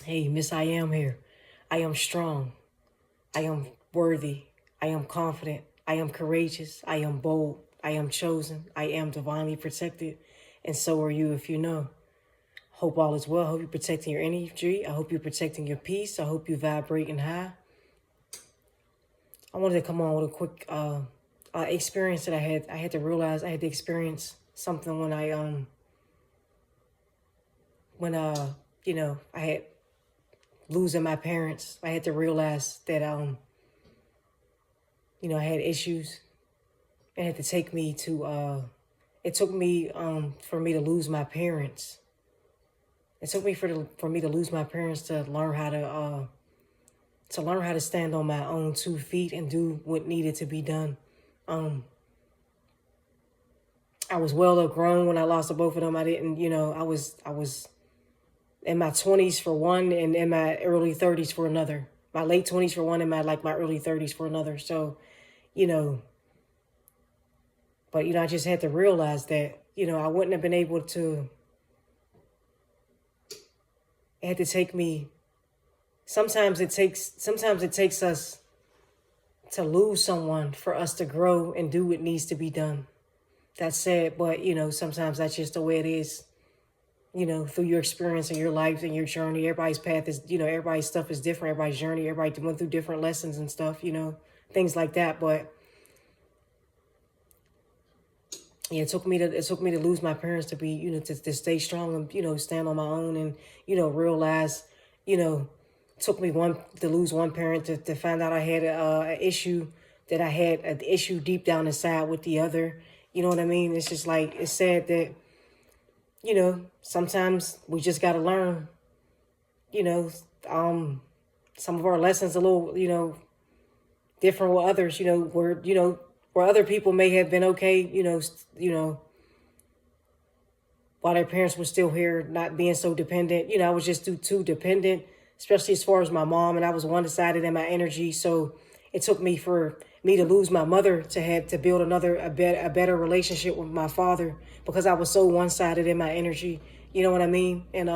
Hey, Miss, I am here. I am strong. I am worthy. I am confident. I am courageous. I am bold. I am chosen. I am divinely protected. And so are you if you know. Hope all is well. Hope you're protecting your energy. I hope you're protecting your peace. I hope you're vibrating high. I wanted to come on with a quick experience that I had. I had to realize I had to experience something when I had losing my parents. I had to realize that I had issues. It had to take me to it took me for me to lose my parents. It took me for me to lose my parents to learn how to stand on my own 2 feet and do what needed to be done. I was well grown when I lost both of them. I didn't, I was in my 20s for one and in my early 30s for another. My late 20s for one and my early 30s for another. So, but I just had to realize that, I wouldn't have been able to. It had to take me. Sometimes it takes us to lose someone for us to grow and do what needs to be done. That's sad, but sometimes that's just the way it is. Through your experience and your life and your journey, everybody's path is, everybody's stuff is different. Everybody's journey, everybody went through different lessons and stuff, things like that. But yeah, it took me to lose my parents to be, to stay strong and, stand on my own and, realize, took me to lose one parent to find out I had an issue, that I had an issue deep down inside with the other. You know what I mean? It's just like, it's sad that, sometimes we just got to learn, some of our lessons a little, different with others, where other people may have been okay, while their parents were still here, not being so dependent. I was just too dependent, especially as far as my mom, and I was one-sided in my energy. So it took me for me to lose my mother to have to build a better relationship with my father, because I was so one-sided in my energy. You know what I mean? And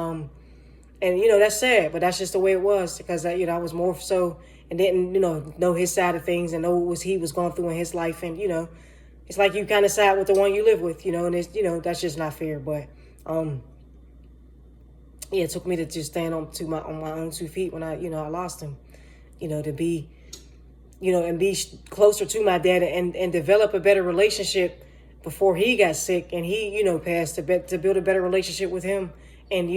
that's sad, but that's just the way it was, because I was more so and didn't know his side of things and know what he was going through in his life. And it's like you kind of side with the one you live with, and it's that's just not fair. But yeah, it took me to just stand on my own 2 feet when I lost him, to be and be closer to my dad and develop a better relationship before he got sick and he passed, to build a better relationship with him. And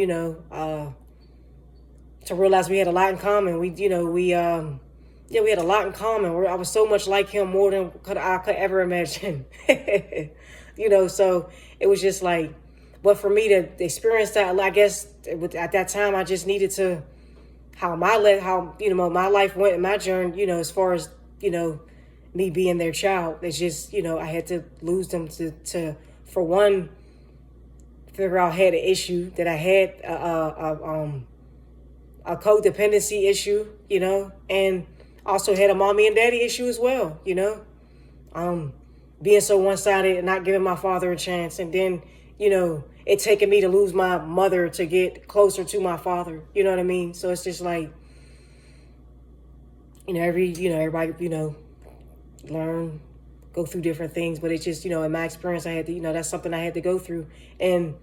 to realize we had a lot in common. We had a lot in common. I was so much like him, more than I could ever imagine. So it was just like, but for me to experience that, I guess at that time I just needed to, how my life went in my journey, as far as me being their child. It's just I had to lose them to for one, figure out I had an issue, that I had a codependency issue, and also had a mommy and daddy issue as well, being so one-sided and not giving my father a chance. And then, it taking me to lose my mother to get closer to my father. You know what I mean? So it's just like, everybody, learn, go through different things. But it's just, in my experience, I had to, that's something I had to go through. And,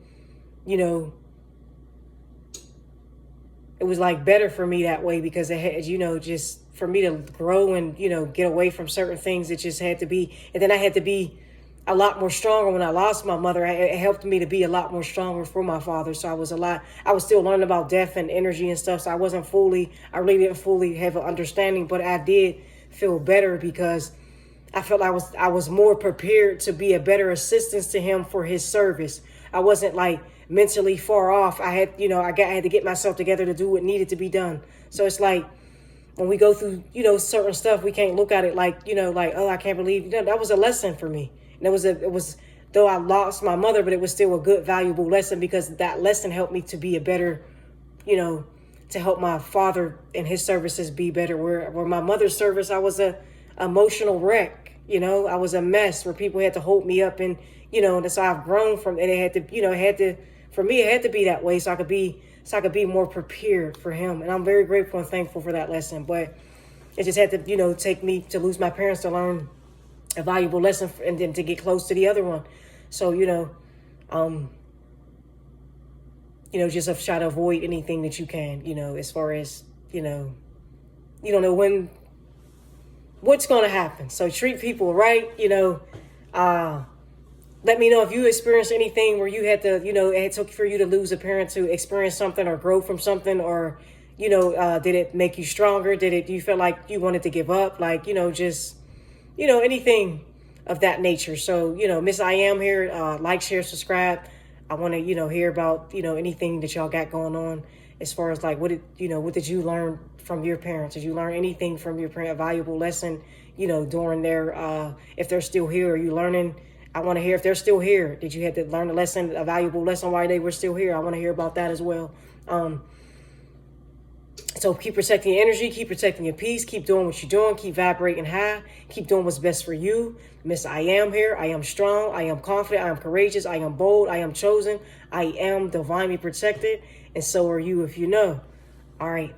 it was like better for me that way, because it had, just for me to grow and, get away from certain things. It just had to be. And then I had to be a lot more stronger when I lost my mother. It helped me to be a lot more stronger for my father. So I was still learning about death and energy and stuff. So I really didn't fully have an understanding, but I did feel better, because I felt I was more prepared to be a better assistance to him for his service. I wasn't like mentally far off. I had, I had to get myself together to do what needed to be done. So it's like, when we go through, certain stuff, we can't look at it like, like, oh, I can't believe, that was a lesson for me. And it was, though I lost my mother, but it was still a good, valuable lesson, because that lesson helped me to be a better, to help my father and his services be better. Where my mother's service, I was a emotional wreck. I was a mess where people had to hold me up, and, that's how I've grown from, and it had to, for me, it had to be that way, so I could be so I could be more prepared for him. And I'm very grateful and thankful for that lesson. But it just had to, take me to lose my parents to learn a valuable lesson and then to get close to the other one. So, just try to avoid anything that you can, as far as, you don't know what's going to happen. So treat people right, let me know if you experienced anything where you had to, it took for you to lose a parent to experience something or grow from something, or, did it make you stronger? Do you feel like you wanted to give up? Like, just, anything of that nature. So, Miss I Am here, like, share, subscribe. I want to, hear about, anything that y'all got going on as far as like, what did you learn from your parents? Did you learn anything from your parent, a valuable lesson, during their, if they're still here? Are you learning? I want to hear if they're still here. Did you have to learn a valuable lesson while they were still here? I want to hear about that as well. So keep protecting your energy, keep protecting your peace, keep doing what you're doing, keep vibrating high, keep doing what's best for you. Miss I Am here. I am strong. I am confident. I am courageous. I am bold. I am chosen. I am divinely protected. And so are you if you know. All right.